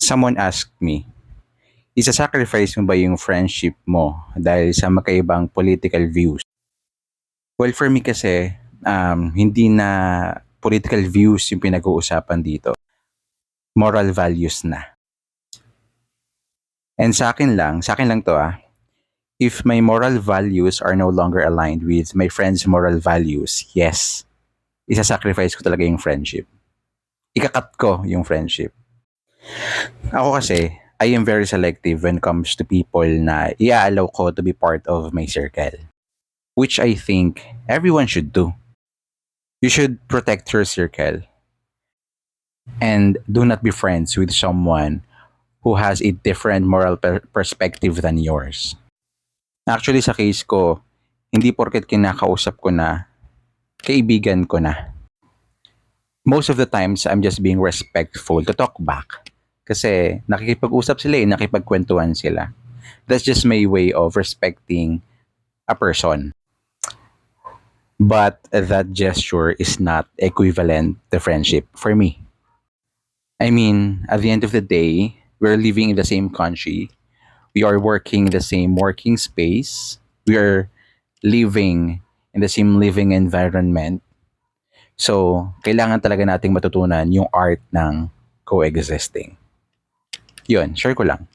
Someone asked me, isa-sacrifice mo ba yung friendship mo dahil sa magkaibang political views? Well, for me kasi, hindi na political views yung pinag-uusapan dito. Moral values na. And sa akin lang to if my moral values are no longer aligned with my friend's moral values, yes, isa-sacrifice ko talaga yung friendship. Ikakat ko yung friendship. Ako kasi, I am very selective when it comes to people na i-allow ko to be part of my circle. Which I think everyone should do. You should protect your circle. And do not be friends with someone who has a different moral perspective than yours. Actually, sa case ko, hindi porket kinakausap ko na, kaibigan ko na. Most of the times, I'm just being respectful to talk back. Kasi nakikipag-usap sila nakipagkwentuhan sila. That's just my way of respecting a person. But that gesture is not equivalent to friendship for me. I mean, at the end of the day, we're living in the same country. We are working in the same working space. We are living in the same living environment. So, kailangan talaga nating matutunan yung art ng coexisting. Yun, share ko lang.